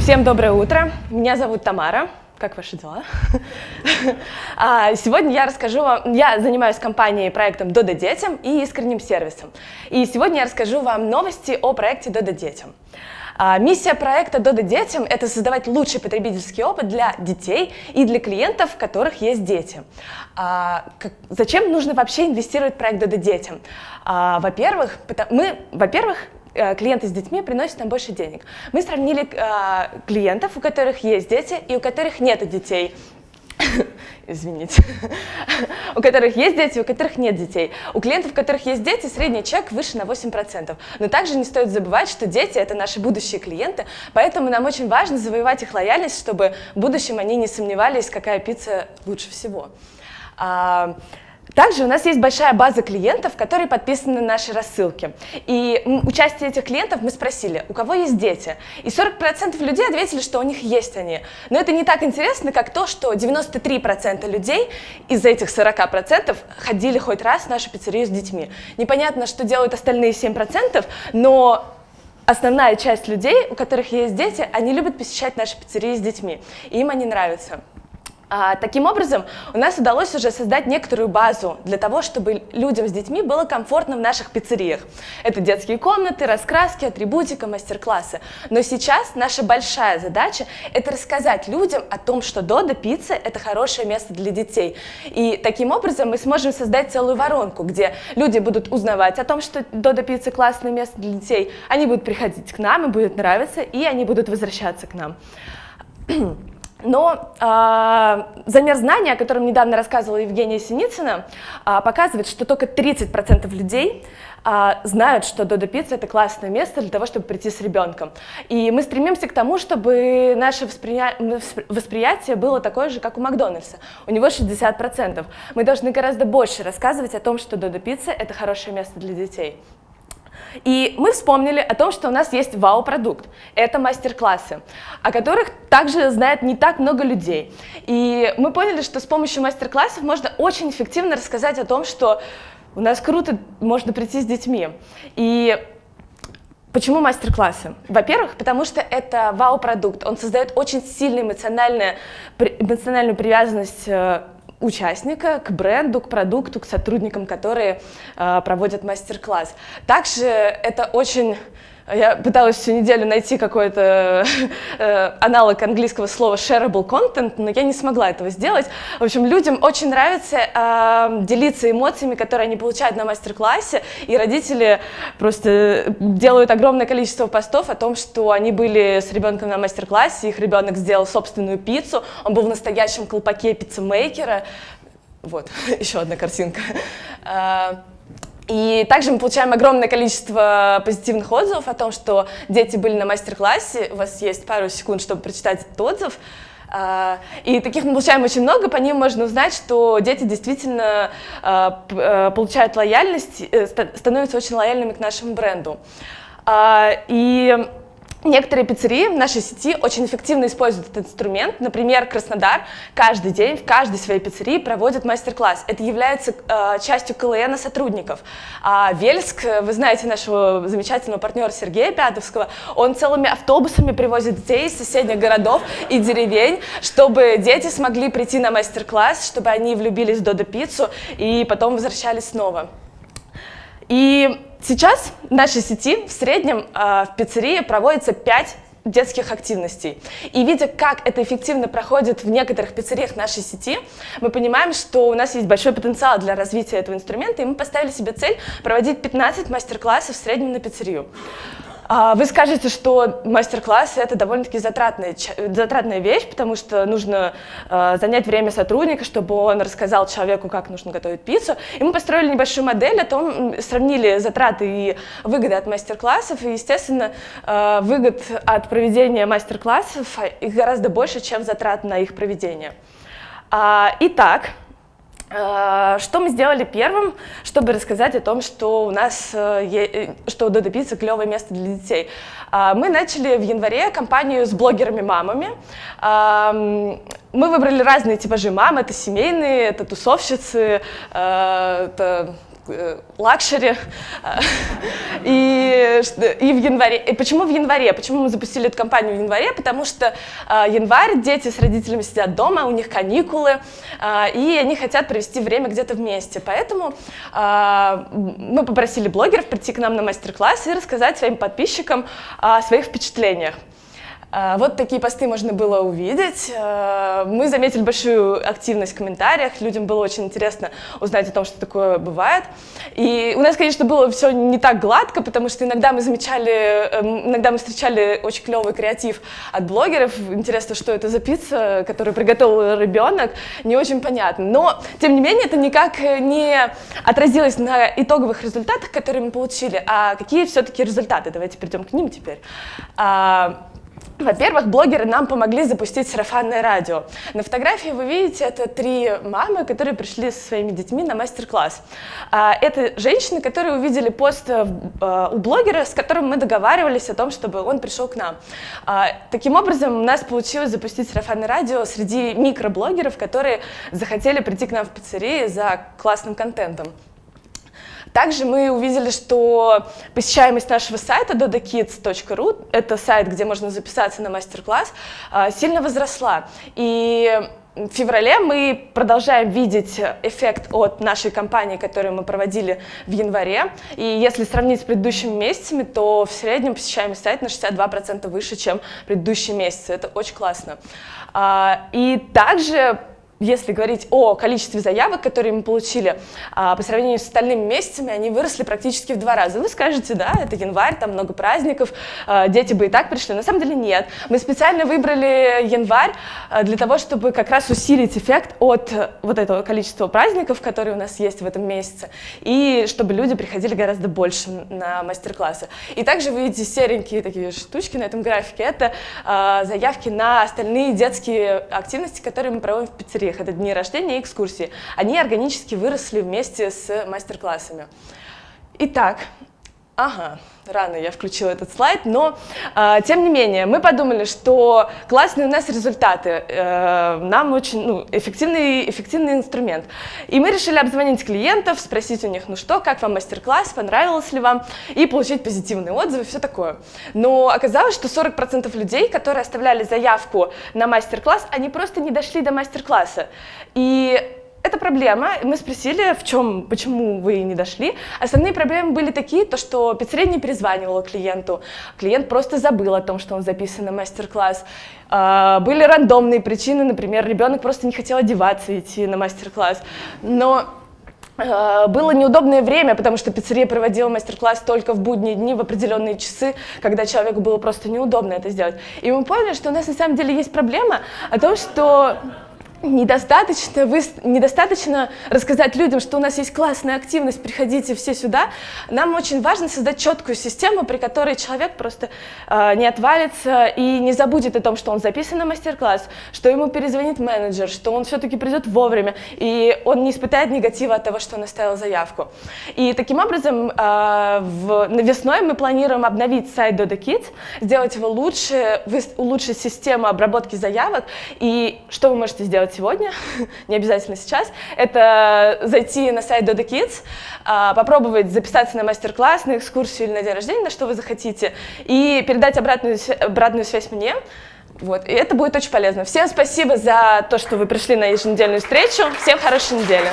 Всем доброе утро, меня зовут Тамара. Как ваши дела? Сегодня я расскажу вам, я занимаюсь компанией проектом «Додо детям» и искренним сервисом. И сегодня я расскажу вам новости о проекте «Додо детям». Миссия проекта «Додо детям» — это создавать лучший потребительский опыт для детей и для клиентов, у которых есть дети. Зачем нужно вообще инвестировать в проект «Додо детям»? Во-первых, клиенты с детьми приносят нам больше денег. Мы сравнили клиентов, у которых есть дети и у которых нет детей. Извините. У которых есть дети, у которых нет детей. У клиентов, у которых есть дети, средний чек выше на 8%. Но также не стоит забывать, что дети — это наши будущие клиенты, поэтому нам очень важно завоевать их лояльность, чтобы в будущем они не сомневались, какая пицца лучше всего. Также у нас есть большая база клиентов, которые подписаны на наши рассылки. И у части этих клиентов мы спросили, у кого есть дети. И 40% людей ответили, что у них есть они. Но это не так интересно, как то, что 93% людей из этих 40% ходили хоть раз в нашу пиццерию с детьми. Непонятно, что делают остальные 7%, но основная часть людей, у которых есть дети, они любят посещать наши пиццерии с детьми. И им они нравятся. Таким образом, у нас удалось уже создать некоторую базу для того, чтобы людям с детьми было комфортно в наших пиццериях. Это детские комнаты, раскраски, атрибутика, мастер-классы. Но сейчас наша большая задача – это рассказать людям о том, что Додо Пицца – это хорошее место для детей. И таким образом мы сможем создать целую воронку, где люди будут узнавать о том, что Додо Пицца – классное место для детей, они будут приходить к нам, им будет нравиться, и они будут возвращаться к нам. Но замер знаний, о котором недавно рассказывала Евгения Синицына, показывает, что только 30% людей знают, что Додо Пицца — это классное место для того, чтобы прийти с ребенком. И мы стремимся к тому, чтобы наше восприятие было такое же, как у Макдональдса. У него 60%. Мы должны гораздо больше рассказывать о том, что Додо Пицца — это хорошее место для детей. И мы вспомнили о том, что у нас есть вау-продукт. Это мастер-классы, о которых также знает не так много людей. И мы поняли, что с помощью мастер-классов можно очень эффективно рассказать о том, что у нас круто, можно прийти с детьми. И почему мастер-классы? Во-первых, потому что это вау-продукт. Он создает очень сильную эмоциональную привязанность участника к бренду, к продукту, к сотрудникам, которые проводят мастер-класс. Также это очень... Я пыталась всю неделю найти какой-то аналог английского слова shareable content, но я не смогла этого сделать. В общем, людям очень нравится делиться эмоциями, которые они получают на мастер-классе, и родители просто делают огромное количество постов о том, что они были с ребенком на мастер-классе, их ребенок сделал собственную пиццу, он был в настоящем колпаке пиццемейкера. Вот, еще одна картинка. И также мы получаем огромное количество позитивных отзывов о том, что дети были на мастер-классе. У вас есть пару секунд, чтобы прочитать этот отзыв. И таких мы получаем очень много, по ним можно узнать, что дети действительно получают лояльность, становятся очень лояльными к нашему бренду. И некоторые пиццерии в нашей сети очень эффективно используют этот инструмент. Например, Краснодар каждый день в каждой своей пиццерии проводит мастер-класс. Это является частью КЛН сотрудников. Вельск, вы знаете нашего замечательного партнера Сергея Пятовского, он целыми автобусами привозит детей из соседних городов и деревень, чтобы дети смогли прийти на мастер-класс, чтобы они влюбились в Додо Пиццу и потом возвращались снова. И сейчас в нашей сети в среднем в пиццерии проводится 5 детских активностей. И видя, как это эффективно проходит в некоторых пиццериях нашей сети, мы понимаем, что у нас есть большой потенциал для развития этого инструмента, и мы поставили себе цель проводить 15 мастер-классов в среднем на пиццерию. Вы скажете, что мастер-классы — это довольно-таки затратная вещь, потому что нужно занять время сотрудника, чтобы он рассказал человеку, как нужно готовить пиццу. И мы построили небольшую модель, сравнили затраты и выгоды от мастер-классов, и, естественно, выгод от проведения мастер-классов их гораздо больше, чем затрат на их проведение. Итак, что мы сделали первым, чтобы рассказать о том, что у нас что Додо Пицца — клевое место для детей? Мы начали в январе кампанию с блогерами-мамами. Мы выбрали разные типажи мам. Это семейные, это тусовщицы, это лакшери. И и в январе. И почему в январе? Почему мы запустили эту кампанию в январе? Потому что январь, дети с родителями сидят дома, у них каникулы, и они хотят провести время где-то вместе. Поэтому мы попросили блогеров прийти к нам на мастер-класс и рассказать своим подписчикам о своих впечатлениях. Вот такие посты можно было увидеть. Мы заметили большую активность в комментариях, людям было очень интересно узнать о том, что такое бывает. И у нас, конечно, было все не так гладко, потому что иногда мы встречали очень клевый креатив от блогеров. Интересно, что это за пицца, которую приготовил ребенок, не очень понятно. Но, тем не менее, это никак не отразилось на итоговых результатах, которые мы получили. А какие все-таки результаты? Давайте перейдем к ним теперь. Во-первых, блогеры нам помогли запустить сарафанное радио. На фотографии вы видите, это 3 мамы, которые пришли со своими детьми на мастер-класс. Это женщины, которые увидели пост у блогера, с которым мы договаривались о том, чтобы он пришел к нам. Таким образом, у нас получилось запустить сарафанное радио среди микроблогеров, которые захотели прийти к нам в пиццерии за классным контентом. Также мы увидели, что посещаемость нашего сайта dodokids.ru, это сайт, где можно записаться на мастер-класс, сильно возросла. И в феврале мы продолжаем видеть эффект от нашей кампании, которую мы проводили в январе. И если сравнить с предыдущими месяцами, то в среднем посещаемость сайта на 62% выше, чем предыдущие месяцы. Это очень классно. И также, если говорить о количестве заявок, которые мы получили, по сравнению с остальными месяцами, они выросли практически в 2 раза. Вы скажете, да, это январь, там много праздников, дети бы и так пришли. На самом деле нет. Мы специально выбрали январь для того, чтобы как раз усилить эффект от вот этого количества праздников, которые у нас есть в этом месяце, и чтобы люди приходили гораздо больше на мастер-классы. И также вы видите серенькие такие штучки на этом графике. Это заявки на остальные детские активности, которые мы проводим в пиццерии. Это дни рождения и экскурсии. Они органически выросли вместе с мастер-классами. Итак, рано я включила этот слайд, но тем не менее мы подумали, что классные у нас результаты, нам очень эффективный инструмент. И мы решили обзвонить клиентов, спросить у них, как вам мастер-класс, понравилось ли вам, и получить позитивные отзывы, все такое. Но оказалось, что 40% людей, которые оставляли заявку на мастер-класс, они просто не дошли до мастер-класса. И это проблема. Мы спросили, почему вы не дошли. Основные проблемы были такие, что пиццерия не перезванивала клиенту, клиент просто забыл о том, что он записан на мастер-класс. Были рандомные причины, например, ребенок просто не хотел одеваться и идти на мастер-класс. Но было неудобное время, потому что пиццерия проводила мастер-класс только в будние дни, в определенные часы, когда человеку было просто неудобно это сделать. И мы поняли, что у нас на самом деле есть проблема о том, что недостаточно рассказать людям, что у нас есть классная активность, приходите все сюда. Нам очень важно создать четкую систему, при которой человек просто не отвалится и не забудет о том, что он записан на мастер-класс, что ему перезвонит менеджер, что он все-таки придет вовремя, и он не испытает негатива от того, что он оставил заявку. И таким образом, весной мы планируем обновить сайт Dodo Kids, сделать его лучше, улучшить систему обработки заявок. И что вы можете сделать сегодня, не обязательно сейчас, это зайти на сайт Dodo Kids, попробовать записаться на мастер-класс, на экскурсию или на день рождения, на что вы захотите, и передать обратную связь мне. И это будет очень полезно. Всем спасибо за то, что вы пришли на еженедельную встречу. Всем хорошей недели.